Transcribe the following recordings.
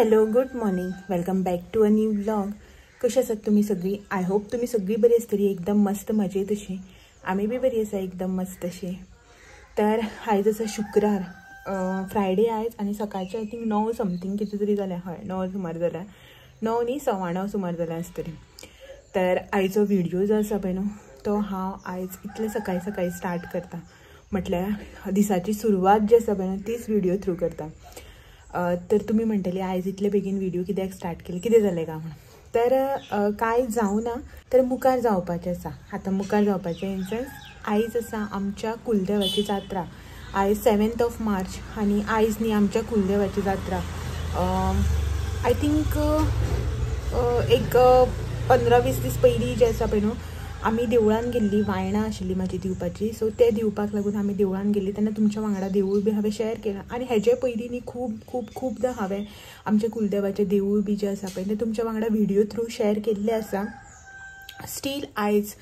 Hello, good morning, welcome back to a new vlog. कशी आसात तुम्ही सगळी? आय होप तुम्ही सगळी बरी आसतली, एकदम मस्त मजेत अशी. आम्ही बी बरी आसा, एकदम मस्त अशी. तर आयज आसा शुक्रार, फ्रायडे आयज आणि सकाळचे आय थिंक 9 समथींग कितें तरी जालें. हय 9 सुमार जाल्यार, 9 न्ही 9:15 सुमार जाल्यार आसतली. तर आयचो व्हिडिओ जो आसा पळय न्हू, तो हांव आयज इतले सकाळी सकाळी स्टार्ट करता. म्हटल्यार दिसाची सुरवात जी आसा पळय न्हू तीच व्हिडिओ थ्रू करता. तर तुम्ही म्हणटली आयज इतले बेगीन व्हिडिओ कित्याक स्टार्ट केले, कितें जालें काय म्हणून. तर कांय जावना, तर मुखार जावपाचें आसा. आतां मुखार जावपाचें इन सेन्स आयज आसा आमच्या कुलदेवाची जात्रा. आयज 7th of March आनी आयज न्ही आमच्या कुलदेवाची जात्रा. आय थिंक एक 15-20 दीस पयलीं जे आसा पळय न्हू, आमी देवळान गेल्ली, वायणां आशिल्ली म्हाजी दिवपाची. सो ते दिवपाक लागून आमी देवळान गेल्ली, तेन्ना तुमच्या वांगडा देवूळ बी हांवें शेअर केलां. आनी हेजे पयलीं न्ही खूबदां हांवें आमच्या कुलदेवाचें देवूळ बी जें आसा पळय तें तुमच्या वांगडा व्हिडिओ थ्रू शेअर केल्लें आसा. स्टील आयज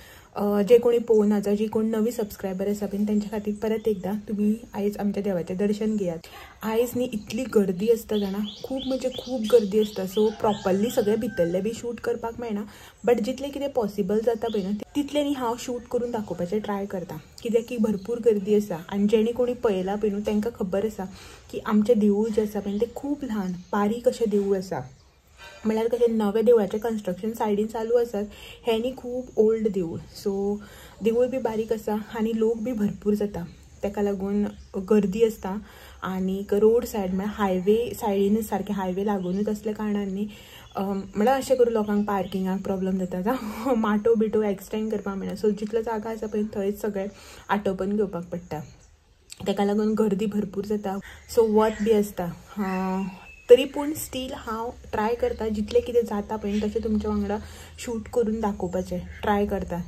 जे कोणी पळोवना, जी कोण नवी सबस्क्रायबर आसा पळय तेंच्या खातीर परत एकदां तुमी आयज आमच्या देवाचें दर्शन घेयात. आयज न्ही इतली गर्दी आसता जाणा, खूब म्हणजे खूब गर्दी आसता. सो प्रॉपरली सगळे भितरले बी शूट करपाक मेळना, बट जितलें कितें पॉसिबल जाता पळय न्हू तितलें न्ही हांव शूट करून दाखोवपाचें ट्राय करता. कित्याक की भरपूर गर्दी आसा आनी जेणे कोणी पळयलां पळय न्हू तांकां खबर आसा की आमचें देवूळ जें आसा पळय तें खूब ल्हान बारीक अशें देवूळ आसा. म्हळ्यार कशें नवे देवळाचें कन्स्ट्रक्शन सायडीन चालू आसात, हें न्ही खूब ओल्ड देवूळ. सो देवूळ बी बारीक आसा आनी लोक बी भरपूर जाता, ताका लागून गर्दी आसता. आनीक रोड सायड म्हळ्यार हायवे सायडीनूच सारकें हायवे लागूनूच असल्या कारणान न्ही म्हळ्यार अशें करून लोकांक पार्किंगाक प्रॉब्लम जाता, माटो बिटो एक्सटेंड करपाक मेळना. सो जितलो जागा आसा पळय थंयच सगळें आटोपन घेवपाक पडटा, ताका लागून गर्दी भरपूर जाता. सो वत बी आसता. तरी पूण स्टील हांव ट्राय करता जितलें कितें जाता पळय तशें तुमच्या वांगडा शूट करून दाखोवपाचें ट्राय करता,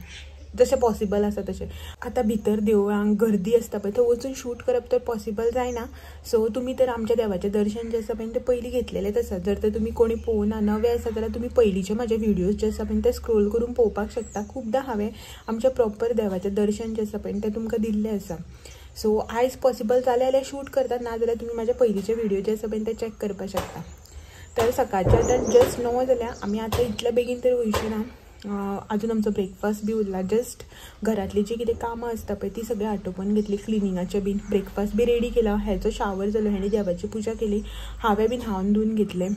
जशें पॉसिबल आसा तशें. आतां भितर देवळांक गर्दी आसता पळय थंय वचून शूट करप तर पॉसिबल जायना. सो तुमी तर आमच्या देवाचें दर्शन जें आसा पळय तें पयलीं घेतलेलेंच आसा. जर तर तुमी कोणी पळोवना, नवे आसा जाल्यार तुमी पयलींचे म्हाजे व्हिडिओज जे आसा पळय ते स्क्रोल करून पळोवपाक शकता. खूबदां हांवें आमच्या प्रॉपर देवाचें दर्शन जें आसा पळय तें तुमकां दिल्लें आसा. सो आयज पॉसिबल जालें जाल्यार शूट करतात, ना जाल्यार तुमी म्हाजे पयलींचे व्हिडिओ जे आसा पळय ते चॅक करपाक शकता. तर सकाळचे आतां जस्ट 9 जाल्यार आमी आतां इतल्या बेगीन तर वयची ना. अजून आमचो ब्रेकफास्ट बी उरला. जस्ट घरातली जी कितें कामां आसता पळय ती सगळी आटोपन घेतली, क्लिनिंगाचें बीन. ब्रेकफास्ट बी रेडी केला, हेचो शावर जालो, हेणी देवाची पुजा केली, हांवें बीन न्हावन धुवन घेतलें.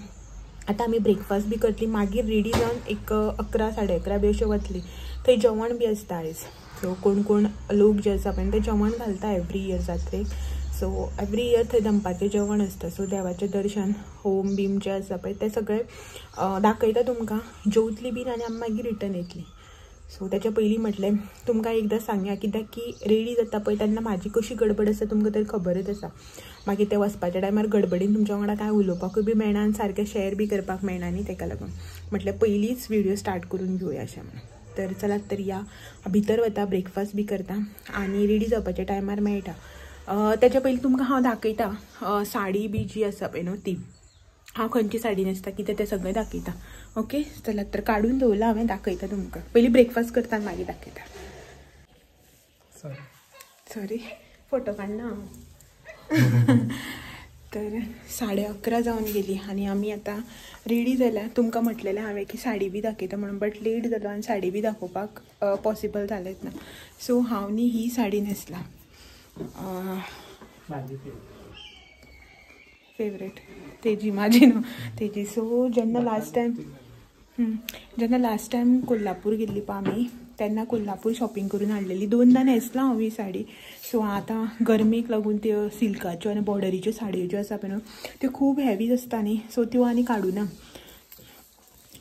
आतां आमी ब्रेकफास्ट बी करतली, मागीर रेडी जावन एक 11-11:30 बी अशें वतली. थंय जेवण बी आसता आयज. सो कोण लोक जे आसा पळय ते जेवण घालता एवरी इयर जात्रेक. सो एवरी इयर थंय दनपारचें जेवण आसता. सो देवाचें दर्शन, होम बीम जें आसा पळय तें सगळें दाखयता तुमकां. जेवतली बीन आनी आमी मागीर रिटर्न येतली. सो तेच्या पयलीं म्हटलें तुमकां एकदां सांगया, कित्याक की रेडी जाता पळय तेन्ना म्हाजी कशी गडबड आसा तुमकां तर खबरच आसा. मागीर ते वचपाच्या टायमार गडबडीन तुमच्या वांगडा कांय उलोवपाकूय बी मेळना आनी सारकें शेअर बी करपाक मेळना न्ही, ताका लागून म्हटलें पयलींच व्हिडिओ स्टार्ट करून घेवया अशें म्हणून. तर चलात तर या भितर वता, ब्रेकफास्ट बी करता आनी रेडी जावपाच्या टायमार मेळटा. तेच्या पयलीं तुमकां हांव दाखयता साडी बी जी आसा पळय न्हू ती, हांव खंयची साडी न्हेसता कितें तें सगळें दाखयता. ओके, चलात तर काडून दवरला हांवें, दाखयता तुमकां. पयलीं ब्रेकफास्ट करता आनी मागीर दाखयता. सॉरी फोटो काडना हांव. तर 11:30 जावन गेली आनी आमी आतां रेडी जाल्या. तुमकां म्हटलेलें हांवें की साडी बी दाखयता म्हणून, बट लेट जालो आनी साडी बी दाखोवपाक पॉसिबल जालेंच ना. सो हांव न्ही ही साडी न्हेसलां, फेवरेट तेजी, म्हाजी न्हू तेजी. सो जेन्ना लास्ट टायम कोल्हापूर गेल्ली पळय आमी तेन्ना कोल्हापूर शॉपिंग करून हाडलेली. 2दा न्हेसलां हांव ही साडी. सो आतां गरमेक लागून त्यो सिल्काच्यो आनी बॉर्डरीच्यो साडयो ज्यो आसा पळय न्हू त्यो खूब हेवी आसता न्ही, सो त्यो आनी काडूना.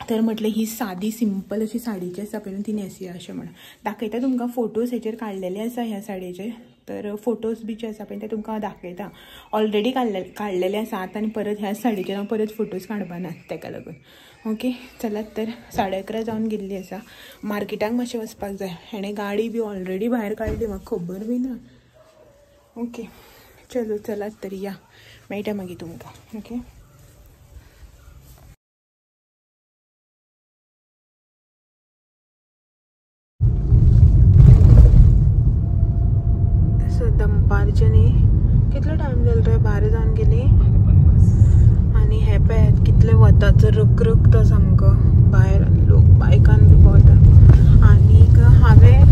तर म्हटलें ही सादी सिंपल अशी साडी जी आसा पळय न्हू ती न्हेसया अशें म्हणून. दाखयता तुमकां, फोटोज हेचेर काडलेले आसा ह्या साडयेचे. तर फोटोज बी जे आसा पळय ते तुमकां दाखयता. ऑलरेडी काडलेले आसा आतां आनी परत ह्याच साडयेचेर हांव परत फोटोज काडपाना ताका लागून. ओके, चलात तर 11:30 जावन गेल्ली आसा. मार्केटाक मातशें वचपाक जाय. हेणें गाडी बी ऑलरेडी भायर काडली, म्हाका खबर बी ना. ओके चलो, चलात तर या, मेळटा मागीर तुमकां. ओके, सो दनपारचे न्ही कितलो टायम जालो रे, 12 जावन गेली आणि हे पळय कितले वताचो रखरख तो सामको भायर लोक बायकान बी भोंवता आणि हांवें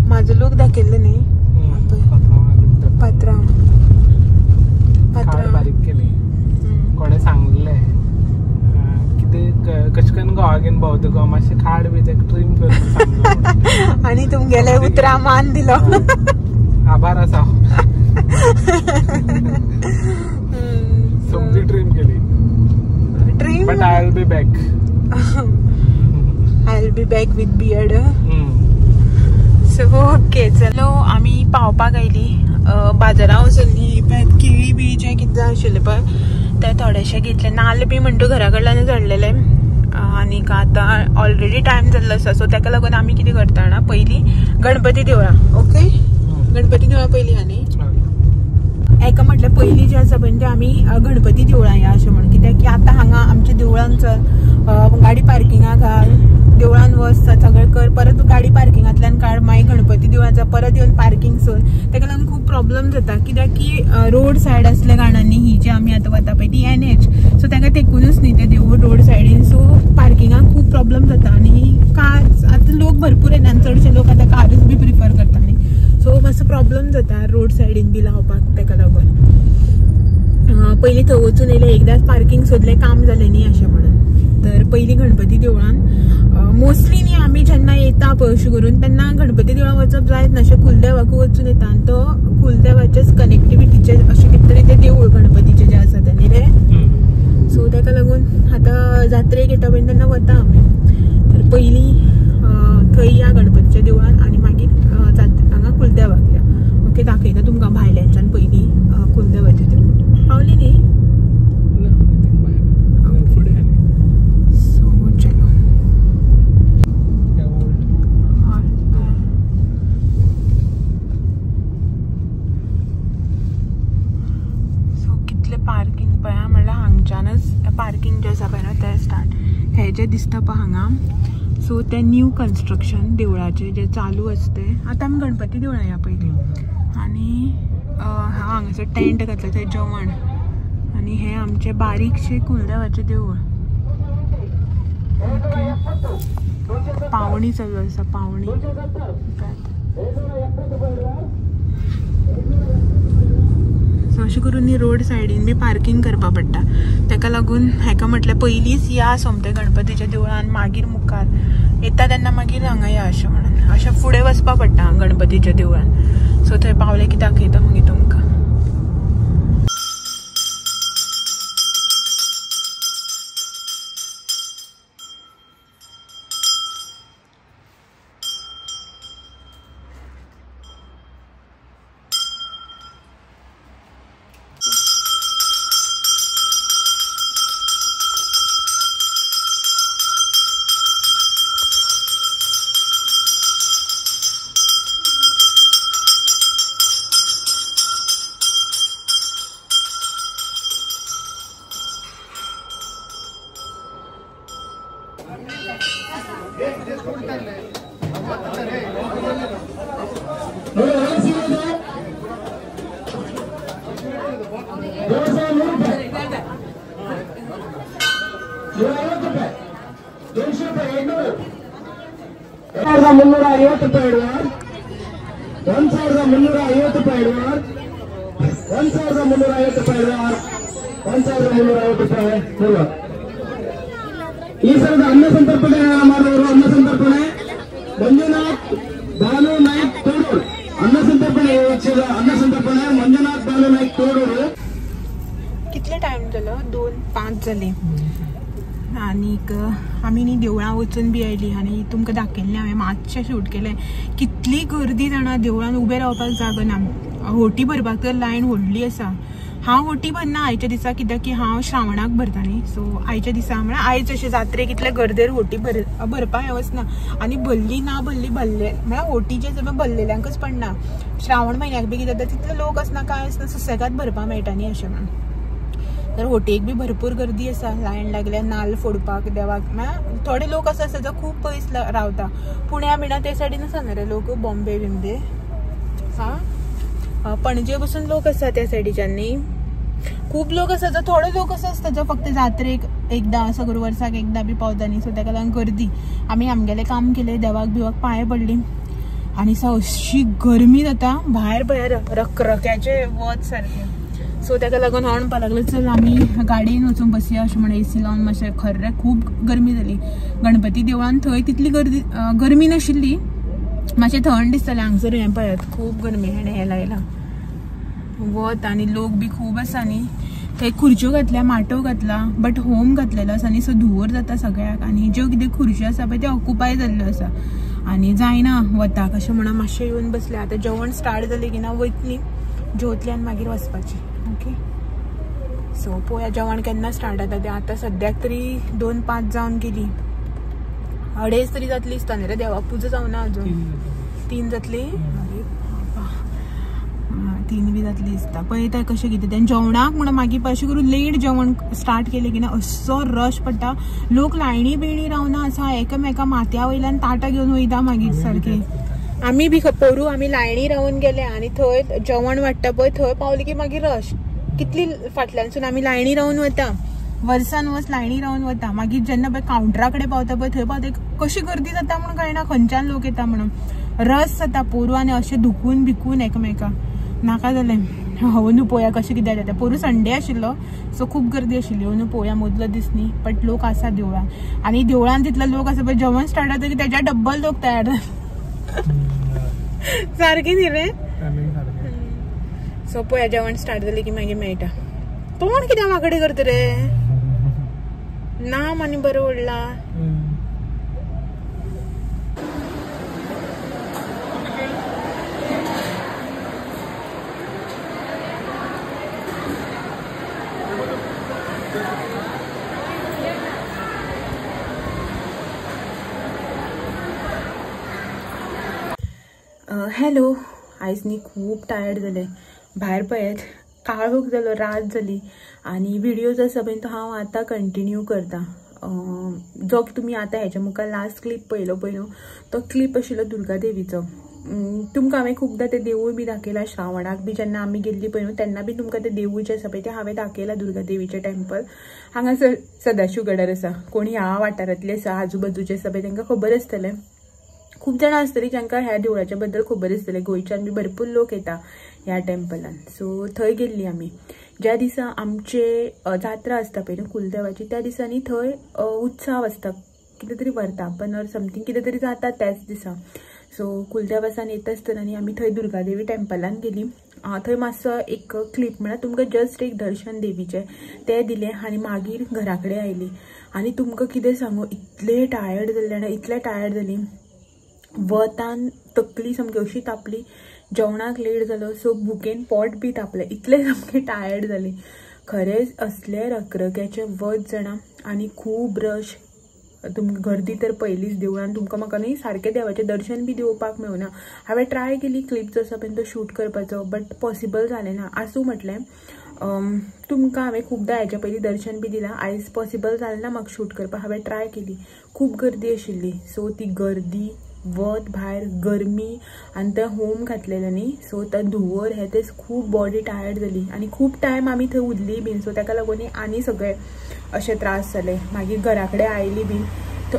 म्हाजो लोक दाखयल्लो न्ही पात्रांव बारीक केली कोणे सांगले कितें कशें करून गोवा घेवन भोंवता गो मातशें खाड बी तेका ट्रीम करून आणि तुमगेले उतरा मान दिलो आभार आसा सगळी ट्रीम केली dream but I will be back with beard so okay चलो आमी पावपाक आयली बाजारां वचून केळी बी जे कितें जाय आशिल्ले पळय ते थोडेशे घेतले नाल्ल बी म्हणटा घरा कडल्यानच हाडलेले आनीक आतां ऑलरेडी टायम जाल्लो आसा सो ताका लागून आमी कितें करता जाणा पयली गणपती देवळां ओके गणपती देवळां पयली आनी एका म्हटल्यार पयलीं जे आसा पळय ते आमी गणपती देवळां या अशें म्हण कित्याक की आतां हांगा आमच्या देवळान चल गाडी पार्किंगाक घाल देवळान वच सगळें कर परत गाडी पार्किंगांतल्यान काड मागीर गणपती देवळांचा परत येवन पार्किंग सोद ताका लागून खूब प्रॉब्लेम जाता कित्याक की रोड सायड आसल्या कारणांनी ही जी आमी आतां वता पळय ती NH सो ताका तेकूनच न्ही ते देवूळ रोड सायडीन सो पार्किंगाक खूब प्रॉब्लेम जाता आनी कार आतां लोक भरपूर येना आनी चडशे लोक आतां कारच बी प्रिफर करता न्ही सो मातसो प्रॉब्लेम जाता रोड सायडीन बी लावपाक ताका लागून पयलीं थंय वचून येयलें एकदांच पार्किंग सोदलें काम जालें न्ही अशें म्हणून तर पयलीं गणपती देवळान मोस्टली न्ही आमी जेन्ना येता पळय अशें करून तेन्ना गणपती देवळान वचप जायत ना अशें कुलदेवाकूय वचून येता आनी तो कुलदेवाचेच कनेक्टिविटीचे अशें कितें तरी ते देवूळ गणपतीचे जे आसा ते न्ही रे सो ताका लागून आतां जात्रेक येता पळय तेन्ना वता आमी तर पयलीं थंय या गणपतीच्या देवळान आनी मागीर हांगा कुलदेवाक या ओके दाखयता तुमकां भायल्याच्यान पयलीं कुलदेवाचें देवूळ पावली न्ही पार्किंग पळय म्हणल्यार हांगच्यानच पार्किंग जे आसा पळय न्हू ते स्टार्ट हे जे दिसता पळय हांगा सो ते न्यू कन्स्ट्रक्शन देवळाचे जे चालू आसते आतां आमी गणपती देवळां या पयलीं आनी हांगासर टेंट घातला थंय जेवण आनी हे आमचे बारीकशे कुलदेवाचें देवूळ पावणी चालू आसा पावणी सो अशें करून न्ही रोड सायडीन बी पार्किंग करपा पडटा ताका लागून हेका म्हटल्यार पयलींच या सोमते गणपतीच्या देवळान मागीर मुखार येता तेन्ना मागीर हांगा या अशें म्हणून अशें फुडें वचपा पडटा गणपतीच्या देवळान सो थंय पावले की दाखयता मागीर तुमकां ಈ ಸಲದ ಅನ್ನ ಸಂತರ್ಪಣೆ ಮಾಡುವವರು ಅನ್ನ ಸಂತರ್ಪಣೆ ಮಂಜುನಾಥ್ ಬಾನು ನಾಯ್ಕ್ ತೋಡೂರು अन्न संतर्पणे मंजुनाथ बालू नाईक तोडूर कितले टाइम जालो 2:05 जाले आनीक आमी न्ही देवळां वचून बी आयली आनी तुमकां दाखयल्लें हांवें मातशें शूट केलें कितली गर्दी जाणा देवळान उबें रावपाक जागो ना होटी भरपाक तर लायन व्हडली आसा हांव होटी भरना आयच्या दिसा कित्याक की हांव श्रावणाक भरता न्ही सो आयच्या दिसा म्हळ्यार आयज अशें जात्रेक इतले गर्देर होटी भरपाक हांव वचना आनी भरली ना भरली भरले म्हळ्यार होटीचे सगळें भरलेल्यांकच पडना श्रावण म्हयन्याक बी कितें जाता तितले लोक आसना कांय आसना सुसेगाद भरपाक मेळटा न्ही अशें म्हणून तर होटेक बी भरपूर गर्दी आसा लायन लागल्या नाल्ल फोडपाक देवाक म्हळ्यार थोडे लोक असो आसा जो खूब पयस रावता पुण्या बिण्या ते सायडीन आसा न्ही रे लोक बॉम्बे बिम्बे हा पणजे बसून लोक आसा त्या सायडीच्यान न्ही खूप लोक असतात, थोडे लोक असं असतात फक्त जात्रेक एकदा असं करू वर्साक एकदा बी पावतानी, सो ताका लागून गर्दी. आमी आमगेले काम केले, देवाक बिवाक पांय पडली आणि अशी गरमी जाता भायर भायर रखरख्याचे वत सारखे. सो ताका लागून हांव म्हणपाक लागलें चल आमी गाडयेन वचून बसया अशें म्हणून एसी लावन मातशें. खरें खूब गरमी जाली गणपती देवळान. थंय तितली गरमी नाशिल्ली, मातशें थंड दिसतालें. हांगसर हें पळयात खूब गरमी, हें लायला वत आनी लोक बी खूब आसा न्ही. थंय खुर्च्यो घातल्या, माटो घातला, बट होम घातलेलो आसा न्ही, सो धुंवर जाता सगळ्याक. आनी ज्यो कितें खुर्च्यो आसा पळय त्यो ऑक्युपाय जाल्ल्यो आसा आनी जायना वताक अशें म्हणून मातशें येवन बसलें. आतां जेवण स्टार्ट जालें की ना वयतलीं जेवतलीं आनी मागीर वचपाचीं. ओके, सो पळोवया जेवण केन्ना स्टार्ट जाता तें. आतां सद्याक तरी 2:05 जावन गेली, 2:30 तरी जातली दिसताली रे. देवाक पुजा जावना अजून. 3 जातली. अरे बाबा, 3 बी जातली दिसता. पळयता कशें कितें तें जेवणाक म्हणून मागीर अशें करून लेट जेवण स्टार्ट केलें की ना असो रश पडटा. लोक लायणी बियणी रावना आसा, एकामेका माथ्या वयल्यान ताटां घेवन वयता मागीर सारके. आमी बी पोरू आमी लायणी रावून गेले आनी थंय जेवण वाडटा पळय थंय पावली की मागीर रश. कितली फाटल्यानसून आमी लायणी रावून वता, वर्सान वर्स लायणी रावून वता. मागीर जेन्ना पळय कावंटरा कडेन पावता पळय थंय पावता कशी गर्दी जाता म्हणून कळना, खंयच्यान लोक येता म्हणून. रस जाता पोरू आनी अशें दुखून भिकून एकामेका नाका जालें. अंदू पळोवया कशें कितें जाता. पोरू संडे आशिल्लो सो खूब गर्दी आशिल्ली. अंदू पळोवया मदलो दीस न्ही, बट लोक आसा देवळान. आनी देवळान तितलो लोक आसा पळय जेवण स्टार्ट जाता की तेच्या डब्बल लोक तयार सारकी न्ही रे. सो पळोवया जेवण स्टार्ट जालें की मागीर मेळटा. तोंड कित्याक वांकडे करता रे, नाम आनी बरो उरला. हॅलो, आयज न्ही खूब टायर्ड जालें. भायर पळयत काळोख जालो, रात जाली आनी विडियोज आसा पळय तो हांव आतां कंटिन्यू करता. जो तुमी आतां हेच्या मुखार लास्ट क्लिप पळयलो पळय न्हू, तो क्लिप आशिल्लो दुर्गा देवीचो. तुमकां हांवें खूबदां तें देवूळ बी दाखयलां. श्रावणाक बी जेन्ना आमी गेल्ली पळय न्हू तेन्ना बी तुमकां तें देवूळ जें आसा पळय तें हांवें दाखयलां, दुर्गा देवीचें टेम्पल. हांगासर सदाशिवगडार आसा. कोणी ह्या वाठारांतले आसा आजूबाजूचे आसा पळय तांकां खबर आसतलें. खूब जाणां आसतलीं जांकां ह्या देवळाच्या बद्दल खबर आसतलें. गोंयच्यान बी भरपूर लोक येता ह्या टेम्पलान. सो थंय गेल्लीं आमी. ज्या दिसा आमचे जात्रा आसता पळय न्हू कुलदेवाची, त्या दिसांनी थंय उत्सव आसता, कितें तरी वर्तापन ऑर समथींग कितें तरी जाता त्याच दिसा. सो कुलदेवासान येता आसतना न्ही आमी थंय दुर्गादेवी टेम्पलान गेलीं. थंय मातसो एक क्लिप म्हणल्यार तुमकां जस्ट एक दर्शन देवीचें तें दिलें आनी मागीर घरा कडेन आयलीं. आनी तुमकां कितें सांगू, इतलें टायर्ड जाल्लें ना, इतलें टायर्ड जालीं. वतान तकली सामकी अशी तापली, जेवणाक लेट जालो सो भुकेन पोट बी तापलें, इतलें सामकें टायर्ड जालीं. खरेंच असलें रखरख्याचें वत जाणा आनी खूब रश. तुमकां गर्दी तर पयलींच देवळान तुमकां म्हाका न्ही सारकें देवाचें दर्शन बी दिवपाक मेळुना. हांवें ट्राय केली क्लिप्स आसा पळय तो शूट करपाचो, बट पॉसिबल जालें ना. आसूं म्हटलें तुमकां हांवें खूबदां हेच्या पयलीं दर्शन बी दिलां. आयज पॉसिबल जालें ना म्हाका शूट करपाक. हांवें ट्राय केली, खूब गर्दी आशिल्ली. सो ती गर्दी, वत भायर, गरमी आनी तें होम घातलेलें न्ही, सो तें धुंवर हें तें खूब बॉडी टायर्ड जाली आनी खूब टायम आमी थंय उरलीं बीन. सो ताका लागून आनी सगळे अशे त्रास जाले. मागीर घरा कडेन आयलीं बीन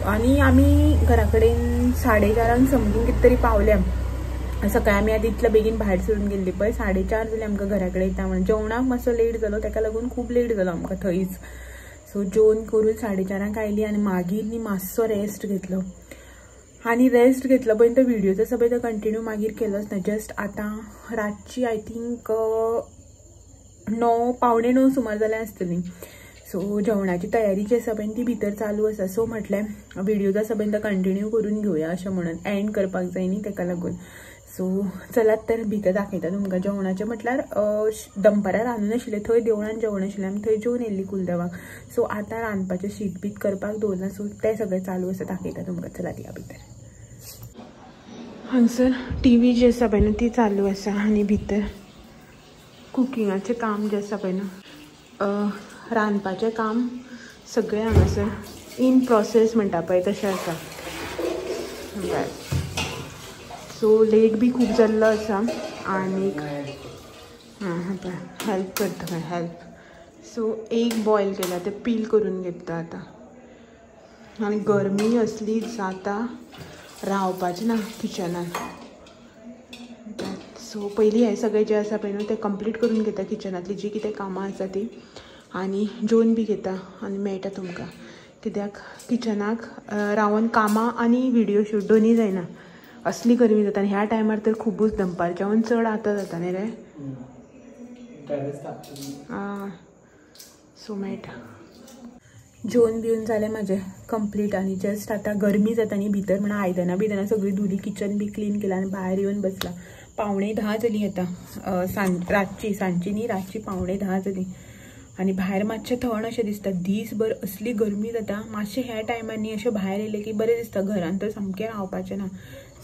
आनी आमी घरा कडेन 4:30 समथींग कितें तरी पावल्या. सकाळीं आमी आतां इतल्या बेगीन भायर सरून गेल्ली पळय, 4:30 जाली आमकां घरा कडेन येता म्हणून. जेवणाक मातसो लेट जालो ताका लागून खूब लेट जालो आमकां थंयच. सो जेवण करून 4:30 आयलीं आनी मागीर न्ही मातसो रेस्ट घेतलो. आनी रेस्ट घेतलो पळय तो व्हिडिओज आसा पळय तो कंटिन्यू मागीर केलोच ना. जस्ट आतां रातची आय थिंक 9, पावणे 9 सुमार जाल्यार आसतली. सो जेवणाची तयारी जी आसा पळय ती भितर चालू आसा. सो म्हटलें व्हिडिओज आसा पळय तो कंटिन्यू करून घेवया अशें म्हणून, एंड करपाक जाय न्ही ताका लागून. सो चलात तर भितर दाखयता तुमकां. जेवणाचें म्हटल्यार दनपारां रांदून आशिल्लें, थंय देवळान जेवण आशिल्लें, आमी थंय जेवन येयल्लीं कुलदेवाक. सो आतां रांदपाचें शीत बीत करपाक दवरना, सो तें सगळें चालू आसा, दाखयता तुमकां. चलात या भितर. हांगसर टीव्ही जी आसा पळय न्हू ती चालू आसा आनी भितर कुकिंगाचें काम जें आसा पळय न्हू, रांदपाचें काम सगळें हांगासर इन प्रोसेस म्हणटा पळय तशें आसा. सो लेट बी खूब जाल्लो आसा. आनीक हेल्प करता हेल्प सो एक बॉईल केला ते पील करून घेता आता. आणि गरमी असली जाता रावपाचें ना किचनात. सो पयलीं हे सगळें जें आसा पळय न्हू तें कंप्लीट करून घेता किचनांतली जी कितें कामां आसा ती. आनी जेवन बी घेता आनी मेळटा तुमकां. कित्याक किचनाक रावन कामां आनी व्हिडियो शूट दोनी जायना. असली गरमी जाता आनी ह्या टायमार तर खुबूच दनपारच्यावन चड आतां जाता न्ही रे. सो मेळटा. जेवन बिवन जालें म्हाजें कंप्लीट आनी जस्ट आतां गरमी जाता न्ही भितर म्हणून आयदनां सगळीं धुली किचन बी क्लीन केलां आनी भायर येवन बसलां. 9:45 जालीं आतां सांजची न्ही रातची 9:45 जालीं. आनी भायर मातशें थंड अशें दिसता. दीसभर असली गरमी जाता. मातशें ह्या टायमार न्ही अशें भायर येयलें की बरें दिसता. घरान तर सामकें रावपाचें ना.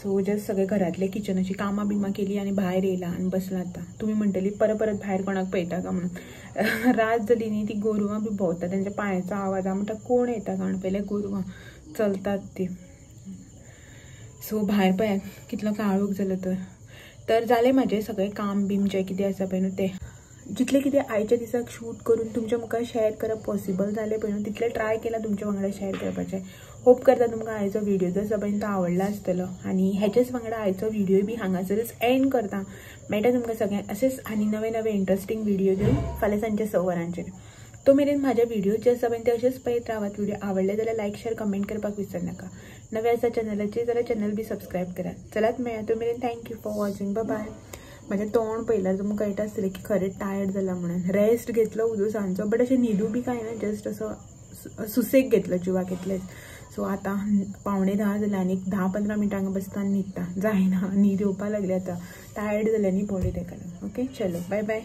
सो जस्ट सगळे घरातले किचनाची कामां बिमां केली आनी भायर येयलां आनी बसलां आतां. तुमी म्हणटली परत भायर कोणाक पळयता काय म्हणून. रात जाली न्ही ती गोरवां बी भोंवता तेंच्या पांयाचो आवाज. हांव म्हणटा कोण येता काय पयले गोरवां चलतात ती. सो भायर पळयात कितलो काळोख जालो तर जालें म्हाजें सगळें काम बीम जें कितें आसा पळय न्हू तें. जितलें कितें आयच्या दिसाक शूट करून तुमच्या मुखार शेअर करप पॉसिबल जालें पळय न्हू तितलें ट्राय केलां तुमच्या वांगडा शेअर करपाचें. होप करता तुमकां आयचो व्हिडिओ जो आसा पळय तो आवडला आसतलो. आनी हेच्याच वांगडा आयचो व्हिडिओ बी हांगासरच एंड करता. मेळटा तुमकां सगळ्यांक असेच आनी नवे इंटरेस्टिंग व्हिडिओ घेवन फाल्यां सांजचे 6 वरांचेर. तो मेरेन म्हाजे व्हिडिओ जे आसा पळय ते अशेंच पळयत रावात. व्हिडिओ आवडले जाल्यार लायक शेअर कमेंट करपाक विसर नाका. नवे आसा चॅनलाचेर जाल्यार चॅनल बी सबस्क्रायब करात. चलात मेळया तो मेरेन. Thank you for watching. बाय. म्हाजें तोंड पळयल्यार तुमकां कळटा आसतलें की खरेंच टायर्ड जाला म्हणून. रेस्ट घेतलो उदो सांजचो बट अशें न्हिदू बी कांय ना. जस्ट असो सुसेग घेतलो जिवाक इतलेंच. सो आतां 9:45 जालें आनी 10-15 मिनटां बसता आनी न्हिदता. जायना न्हीद येवपा लागली आतां. टायर्ड जालें न्ही बॉडी तेका लागून. ओके चलो बाय बाय.